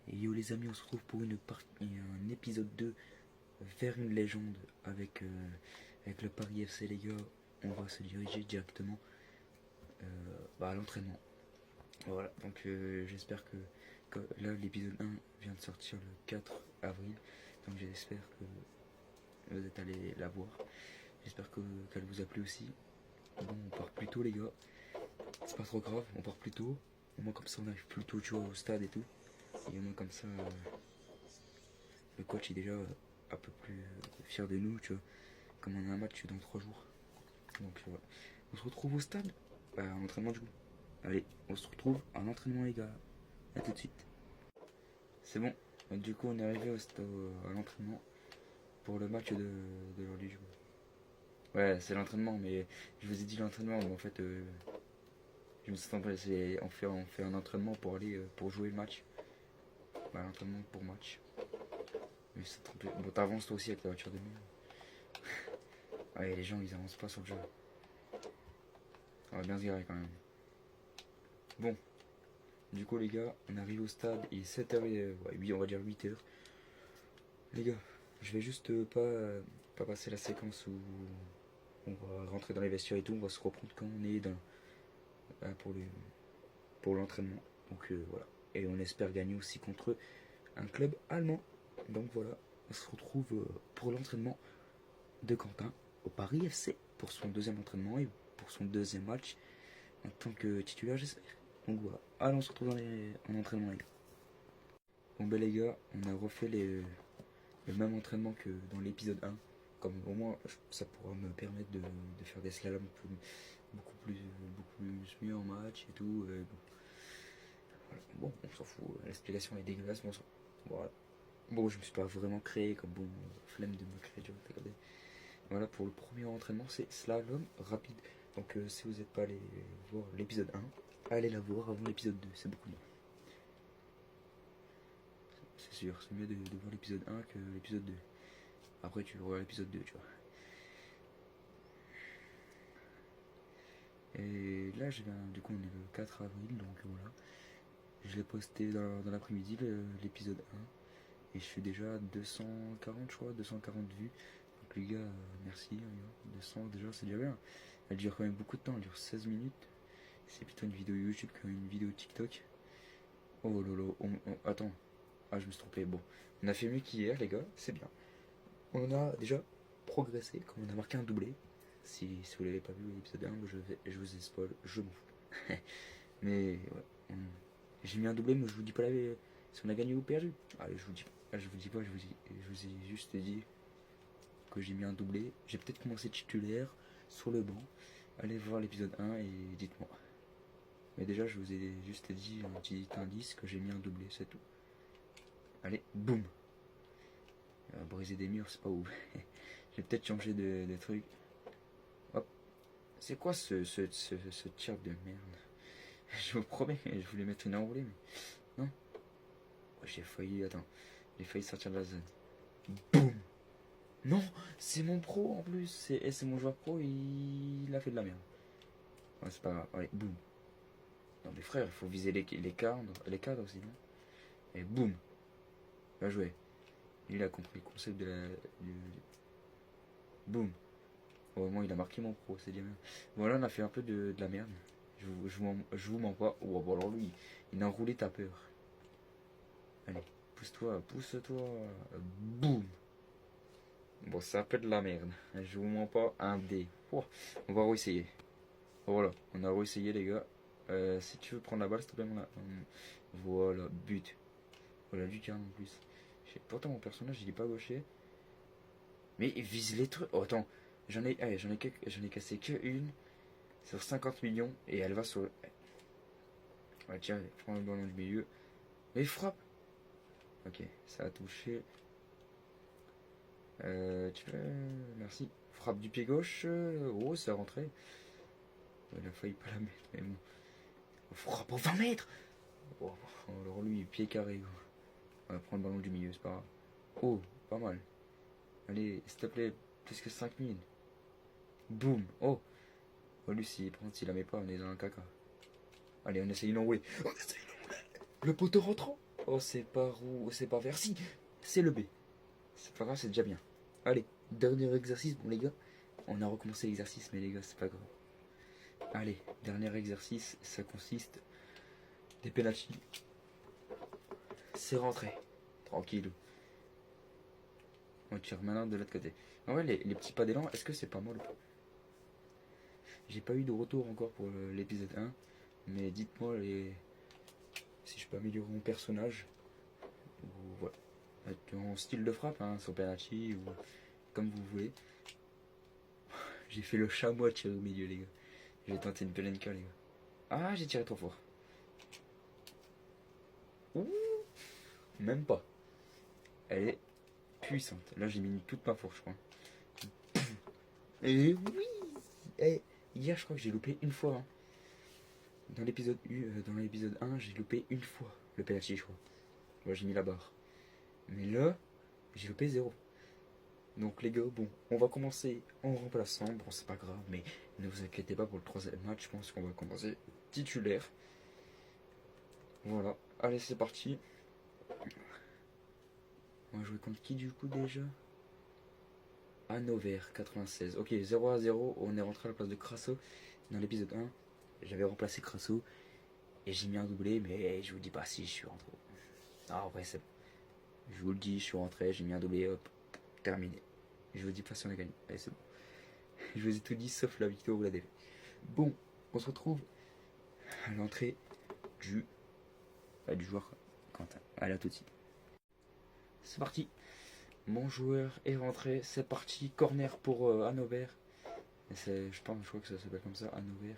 Et yo les amis, on se retrouve pour un épisode 2 vers une légende avec le Paris FC les gars. On va se diriger directement à l'entraînement. Voilà, donc j'espère que là l'épisode 1 vient de sortir le 4 avril. Donc j'espère que vous êtes allés la voir. J'espère qu'elle vous a plu aussi. Bon, on part plus tôt les gars. C'est pas trop grave, on part plus tôt. Au moins comme ça on arrive plus tôt tu vois au stade et tout. Et au moins comme ça le coach est déjà un peu plus fier de nous, tu vois. Comme on a un match dans 3 jours. Donc voilà. On se retrouve au stade, en entraînement du coup. Allez, on se retrouve en entraînement les gars. A tout de suite. C'est bon. Du coup on est arrivé à l'entraînement pour le match de l'ordi du coup. Ouais, c'est l'entraînement, mais je vous ai dit l'entraînement, mais en fait je me suis trompé, on fait un entraînement pour aller pour jouer le match. Bah, l'entraînement pour match. Mais c'est trompé. Bon, t'avances toi aussi avec ta voiture de merde. Ouais, les gens ils avancent pas sur le jeu. On va bien se garer quand même. Bon, du coup les gars, on arrive au stade, il est 7h, ouais, on va dire 8h. Les gars, je vais juste pas passer la séquence où on va rentrer dans les vestiaires et tout, on va se reprendre quand on est pour l'entraînement. Donc voilà. Et on espère gagner aussi contre un club allemand. Donc voilà, on se retrouve pour l'entraînement de Quentin au Paris FC pour son deuxième entraînement et pour son deuxième match en tant que titulaire, j'espère. Donc voilà. Allez, on se retrouve en entraînement, les gars. Bon, ben les gars, on a refait le même entraînement que dans l'épisode 1. Comme au moins, ça pourra me permettre de faire des slaloms beaucoup plus mieux en match et tout. Bon, on s'en fout. L'explication est dégueulasse, mais on s'en fout. Voilà. Bon, je me suis pas vraiment créé, comme bon, flemme de me créer, tu vois, regardez. Voilà, pour le premier entraînement, c'est slalom rapide. Donc si vous n'êtes pas allé voir l'épisode 1, allez la voir avant l'épisode 2, c'est beaucoup mieux. C'est sûr, c'est mieux de voir l'épisode 1 que l'épisode 2. Après tu vois l'épisode 2, tu vois. Et là, du coup, on est le 4 avril, donc voilà. Je l'ai posté dans l'après-midi, l'épisode 1. Et je suis déjà à 240, je crois, 240 vues. Donc les gars, merci. 200 déjà, c'est déjà bien. Elle dure quand même beaucoup de temps, elle dure 16 minutes. C'est plutôt une vidéo YouTube qu'une vidéo TikTok. Oh lolo, attends. Ah, je me suis trompé. Bon, on a fait mieux qu'hier, les gars, c'est bien. On a déjà progressé, comme on a marqué un doublé. Si vous l'avez pas vu l'épisode 1, je vous ai spoil, je m'en fous. Mais ouais, j'ai mis un doublé, mais je vous dis pas si on a gagné ou perdu. Allez, je vous dis pas, je vous ai juste dit que j'ai mis un doublé. J'ai peut-être commencé titulaire sur le banc. Allez voir l'épisode 1 et dites-moi. Mais déjà, je vous ai juste dit un petit indice que j'ai mis un doublé, c'est tout. Allez, boum. Briser des murs, c'est pas ouf. J'ai peut-être changé de truc. Hop. C'est quoi ce tir de merde? Je vous promets, je voulais mettre une enroulée, mais non. Oh, j'ai failli, attends. J'ai failli sortir de la zone. Boum. Non, c'est mon pro en plus. C'est mon joueur pro, il a fait de la merde. Ouais, c'est pas grave. Allez, boum. Non mais frère, il faut viser les cadres aussi, non? Et boum. Bien joué. Lui, il a compris le concept du. Boum. Au moins, il a marqué mon pro, c'est bien. Voilà, on a fait un peu de la merde. Je vous mens pas. Oh, bon, alors lui, il a enroulé ta peur. Allez, pousse-toi. Boum. Bon, c'est un peu de la merde. Je vous mens pas. Un dé. Oh, on va réessayer. Voilà, on a réessayé, les gars. Si tu veux prendre la balle, s'il te plaît, voilà, but. Voilà, Lucas en plus. Pourtant, mon personnage, il est pas gaucher. Mais il vise les trucs. Oh, attends. J'en ai cassé que une sur 50 millions et elle va sur. Ouais, tiens, prends le ballon du milieu. Et il frappe. Ok, ça a touché. Merci. Frappe du pied gauche. Oh, c'est rentré. Il a failli pas la mettre, mais bon. Frappe au 20 mètres. Oh, alors lui, pied carré. On va prendre le ballon du milieu, c'est pas grave. Oh, pas mal. Allez, s'il te plaît, plus que 5 000. Boum. Oh. Oh, lui, s'il la met pas, on est dans un caca. Allez, on essaye d'enrouler. Le poteau rentrant. Oh, c'est pas roux, c'est pas vert. Si, c'est le B. C'est pas grave, c'est déjà bien. Allez, dernier exercice. Bon, les gars, on a recommencé l'exercice, mais les gars, c'est pas grave. Allez, dernier exercice, ça consiste des penalties. C'est rentré. Tranquille. On tire maintenant de l'autre côté. En vrai, les petits pas d'élan, est-ce que c'est pas mal? J'ai pas eu de retour encore pour l'épisode 1. Mais dites-moi si je peux améliorer mon personnage. Ou voilà. En style de frappe, hein, sur penalty ou comme vous voulez. J'ai fait le chamois tiré au milieu, les gars. J'ai tenté une pelenka, les gars. Ah, j'ai tiré trop fort. Ouh, même pas. Elle est puissante. Là, j'ai mis toute ma force, je crois. Et oui. Et hier, je crois que j'ai loupé une fois. Hein. Dans l'épisode 1, j'ai loupé une fois le penalty, je crois. Moi, j'ai mis la barre. Mais là, j'ai loupé 0. Donc les gars, bon, on va commencer en remplaçant. Bon, c'est pas grave, mais ne vous inquiétez pas pour le troisième match. Je pense qu'on va commencer titulaire. Voilà, allez, c'est parti. On va jouer contre qui du coup déjà? Hannover 96. Ok, 0-0. On est rentré à la place de Crasso. Dans l'épisode 1, j'avais remplacé Crasso. Et j'ai mis un doublé, mais je vous dis pas si je suis rentré. Ah ouais, c'est bon. Je vous le dis, je suis rentré, j'ai mis un doublé, hop, terminé. Je vous dis pas si on a gagné. Allez, c'est bon. Je vous ai tout dit sauf la victoire ou la défaite. Bon, on se retrouve à l'entrée du joueur Quentin. Allez, à tout de suite. C'est parti. Mon joueur est rentré. C'est parti. Corner pour Hannover. Je crois que ça s'appelle comme ça. Hannover.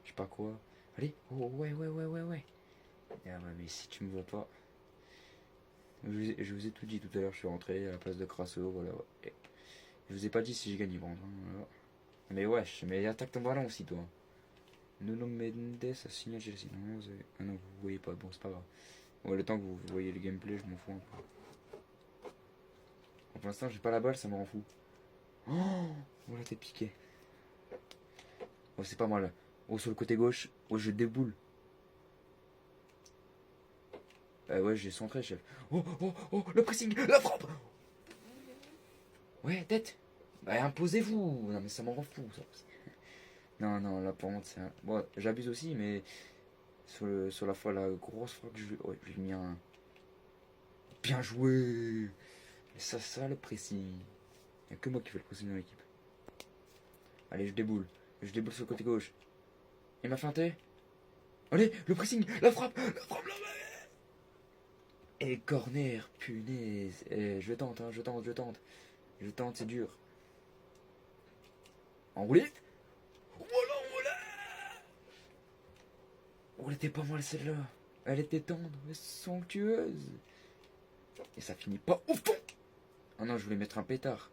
Je sais pas quoi. Allez. Oh, ouais. Ah ouais, mais si tu me vois pas. Je vous ai tout dit tout à l'heure. Je suis rentré à la place de Crasso. Voilà. Ouais. Je vous ai pas dit si j'ai gagné. Bon, voilà. Mais wesh, mais attaque ton ballon aussi, toi. Nuno Mendes a signé à Chelsea. Ah non, vous voyez pas. Bon, c'est pas grave. Ouais, le temps que vous voyez le gameplay, je m'en fous un peu. Pour l'instant, j'ai pas la balle, ça me rend fou. Oh là, t'es piqué. Oh, c'est pas mal. Oh, sur le côté gauche. Oh, je déboule. Ouais, j'ai centré, chef. Oh, le pressing, la frappe. Ouais, tête. Bah, imposez-vous. Non, mais ça m'en rend fou, ça. Non, la pente, c'est un... Bon, j'abuse aussi, mais sur la fois, la grosse frappe, ouais, j'ai mis un... Bien joué. Et ça, le pressing. Il n'y a que moi qui fais le pressing dans l'équipe. Allez, je déboule. Je déboule sur le côté gauche. Il m'a feinté. Allez, le pressing, la frappe, la main. Et corner, punaise. Je tente, je tente, c'est dur. Enroulé. Voilà. Oh, elle était pas mal celle-là. Elle était tendre, mais somptueuse. Et ça finit pas au fond. Ah non, je voulais mettre un pétard.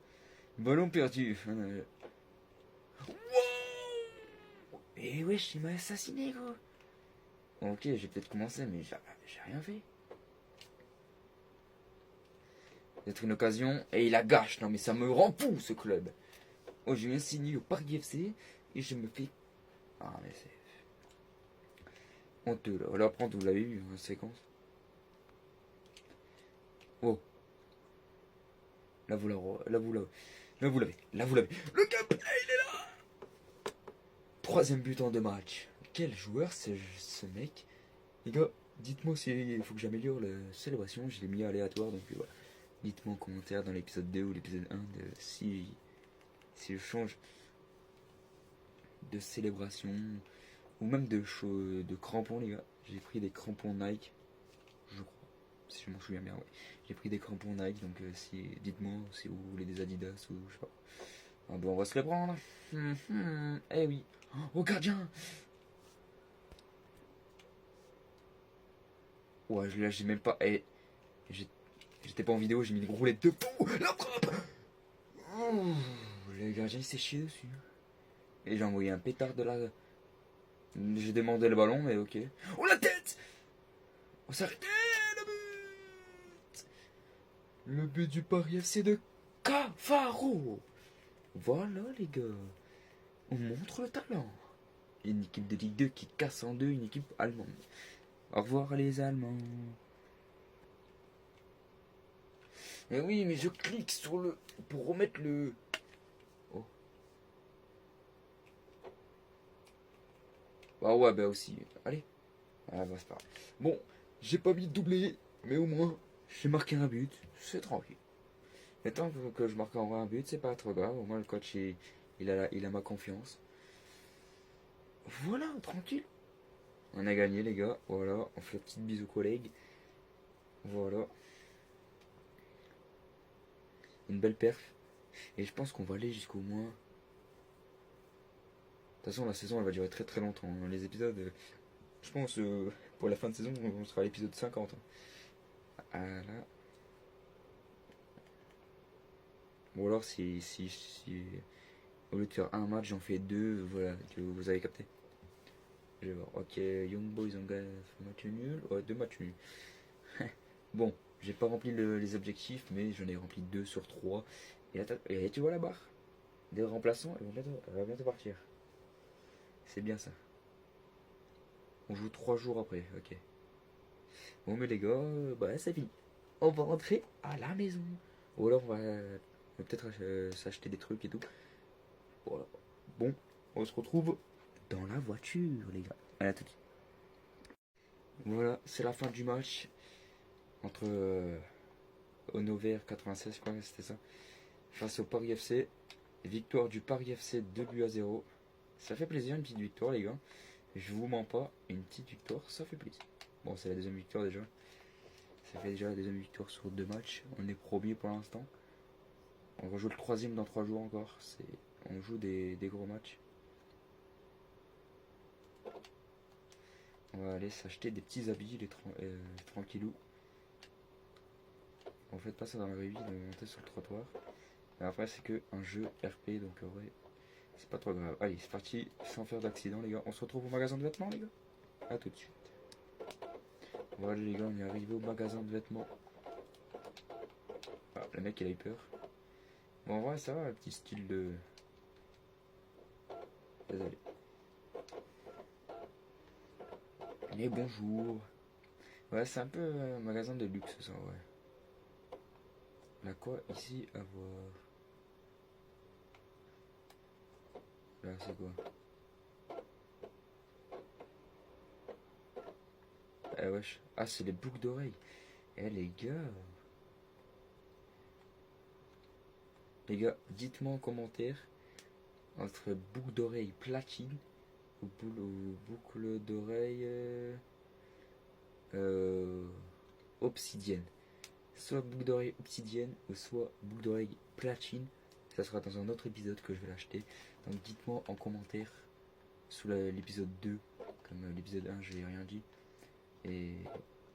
Ballon perdu. Wow. Et wesh, il m'a assassiné, gros. Ok, j'ai peut-être commencé, mais j'ai rien fait. Peut-être une occasion, et il la gâche. Non, mais ça me rend fou, ce club. Oh, je viens signer au Paris FC, et je me fais... Ah, mais c'est... honteux, là. Là, prendre, vous l'avez eu, en séquence. Oh. Là, vous l'avez. Le gameplay, il est là. Troisième but en 2 matchs. Quel joueur c'est ce mec? Les gars, dites-moi s'il faut que j'améliore la célébration. Je l'ai mis aléatoire, donc voilà. Dites-moi en commentaire dans l'épisode 2 ou l'épisode 1 si je change de célébration ou même de crampons, les gars. J'ai pris des crampons Nike, je crois, si je m'en souviens bien, ouais. J'ai pris des crampons Nike, donc dites-moi si vous voulez des Adidas ou je sais pas. Ah ben on va se les prendre. Eh oui. Oh, gardien. Ouais, là j'ai même pas... J'étais pas en vidéo, j'ai mis une roulette de fou. La frappe. Oh, le gardien il s'est chié dessus. Et j'ai envoyé un pétard de la... J'ai demandé le ballon, mais ok. Oh, la tête. On s'est arrêté. Le but du Paris FC de Cavaro. Voilà les gars. On montre le talent. Une équipe de Ligue 2 qui casse en deux une équipe allemande. Au revoir les Allemands. Mais oui, mais je clique sur le... pour remettre le... Oh. Bah ouais, bah aussi. Allez. Ah bah c'est pas grave. Bon, j'ai pas mis de doublé, mais au moins, j'ai marqué un but. C'est tranquille. Et tant que je marque en vrai un but, c'est pas trop grave. Au moins, le coach, il a ma confiance. Voilà, tranquille. On a gagné, les gars. Voilà, on fait une petite bise aux collègues. Voilà. Une belle perf. Et je pense qu'on va aller jusqu'au moins. De toute façon, la saison, elle va durer très très longtemps. Les épisodes, je pense, pour la fin de saison, on sera à l'épisode 50. Ah là. Ou alors, si au lieu de faire un match, j'en fais deux, voilà, que vous avez capté. Je vais voir. Ok, Young Boys ont gagné match nul. Ouais, deux matchs nuls. Bon, j'ai pas rempli les objectifs, mais j'en ai rempli 2 sur 3. Et tu vois la barre des remplaçants, elle va bientôt partir. C'est bien ça. On joue 3 jours après, ok. Bon, mais les gars, bah c'est fini. On va rentrer à la maison. Ou alors on va peut-être s'acheter des trucs et tout. Voilà. Bon, on se retrouve dans la voiture, les gars. À tout de suite. Voilà, c'est la fin du match entre Honnover 96, je crois que c'était ça, face au Paris FC. Victoire du Paris FC 2 buts à 0. Ça fait plaisir, une petite victoire, les gars. Je vous mens pas, une petite victoire, ça fait plaisir. Bon, c'est la deuxième victoire déjà. Ça fait déjà la deuxième victoire sur 2 matchs. On est premier pour l'instant. On rejoue le troisième dans 3 jours encore. On joue des gros matchs. On va aller s'acheter des petits habits, tranquillou. En fait, pas ça dans la vraie vie, de monter sur le trottoir. Mais après, c'est que un jeu RP, donc en vrai, c'est pas trop grave. Allez, c'est parti, sans faire d'accident, les gars. On se retrouve au magasin de vêtements, les gars. A tout de suite. Voilà, les gars, on est arrivé au magasin de vêtements. Ah, le mec, il a eu peur. Bon, en vrai, ça va, un petit style de... Désolé. Mais bonjour. Ouais, c'est un peu un magasin de luxe, ça, ouais. Là, quoi, ici, à voir. Là, c'est quoi? Ah, wesh. Ah, c'est les boucles d'oreilles. Eh, les gars. Les gars, dites-moi en commentaire entre boucle d'oreille platine ou boucle d'oreille obsidienne. Soit boucle d'oreille obsidienne ou soit boucle d'oreille platine. Ça sera dans un autre épisode que je vais l'acheter. Donc dites-moi en commentaire sous l'épisode 2. Comme l'épisode 1, j'ai rien dit. Et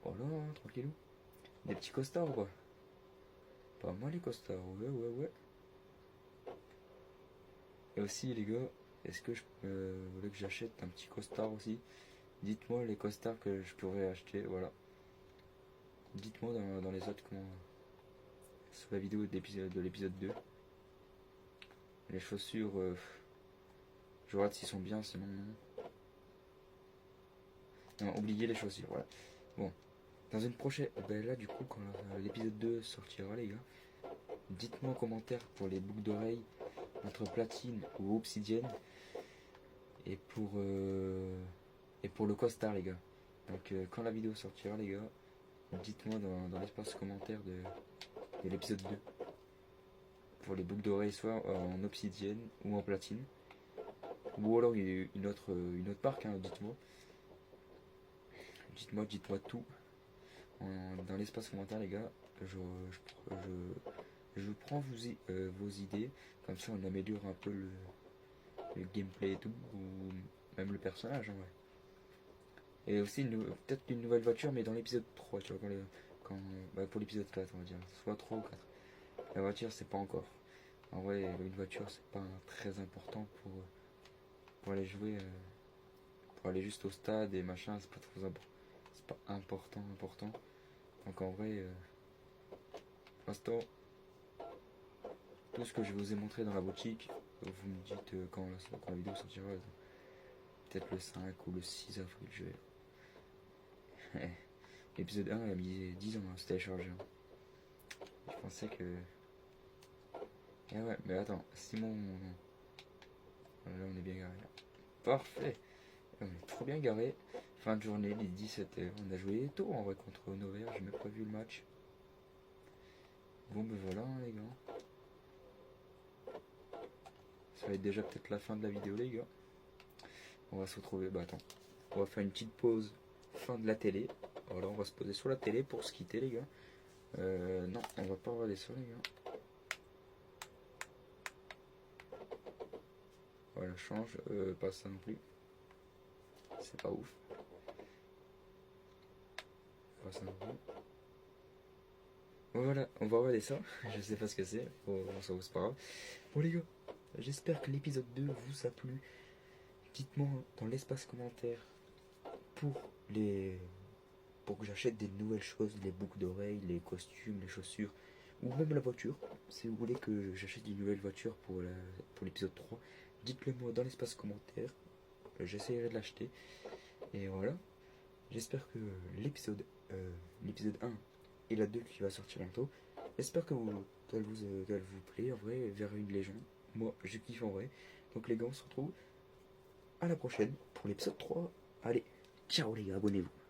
voilà, hein, tranquillou. Des petits costards quoi. Pas mal les costards, ouais. Et aussi les gars, est-ce que vous voulez que j'achète un petit costard aussi? Dites-moi les costards que je pourrais acheter, voilà. Dites-moi dans les autres comment. Sous la vidéo de l'épisode 2. Les chaussures, je regarde s'ils sont bien, sinon non. Non, oubliez les chaussures, voilà. Bon, dans une prochaine. Ben là, du coup, quand l'épisode 2 sortira, les gars, dites-moi en commentaire pour les boucles d'oreilles entre platine ou obsidienne. Et pour le costard, les gars. Donc, quand la vidéo sortira, les gars, dites-moi dans l'espace commentaire de l'épisode 2. Pour les boucles d'oreilles, soit en obsidienne ou en platine. Ou alors il y a une autre marque, hein, dites-moi. Dites-moi tout. Dans l'espace commentaire, les gars, je prends vos idées. Comme ça, on améliore un peu le gameplay et tout. Ou même le personnage, en vrai. Et aussi, peut-être une nouvelle voiture, mais dans l'épisode 3, tu vois, pour l'épisode 4, on va dire. Soit 3 ou 4. La voiture, c'est pas encore. En vrai, une voiture, c'est pas très important pour aller jouer. Pour aller juste au stade et machin, c'est pas trop important. C'est pas important. Donc en vrai, pour l'instant, tout ce que je vous ai montré dans la boutique, vous me dites quand la vidéo sortira, peut-être le 5 ou le 6 avril, je vais. L'épisode 1, il a mis 10 ans à se télécharger. pensais que... Ah ouais, mais attends, Simon... Là, on est bien garé. Là. Parfait. On est trop bien garé. Fin de journée, les 17h. On a joué tôt en vrai contre Nevers. J'ai même pas vu le match. Bon, ben voilà, hein, les gars. Ça va être déjà peut-être la fin de la vidéo, les gars. On va se retrouver. Bah attends. On va faire une petite pause. Fin de la télé. Voilà, on va se poser sur la télé pour se quitter, les gars. Non, on va pas regarder ça, les gars. Voilà, change. Pas ça non plus. C'est pas ouf. Pas ça non plus. Bon, voilà, on va regarder ça. Je sais pas ce que c'est. Bon, ça c'est pas grave. Bon, les gars, j'espère que l'épisode 2 vous a plu. Dites-moi dans l'espace commentaire pour les pour que j'achète des nouvelles choses, les boucles d'oreilles, les costumes, les chaussures, ou même la voiture. Si vous voulez que j'achète une nouvelle voiture pour l'épisode 3, dites-le moi dans l'espace commentaire. J'essaierai de l'acheter. Et voilà. J'espère que l'épisode 1 et la 2 qui va sortir bientôt, j'espère qu'elle vous plaît. En vrai, vers une légende. Moi, je kiffe en vrai. Donc les gars, on se retrouve à la prochaine pour l'épisode 3. Allez, ciao les gars, abonnez-vous.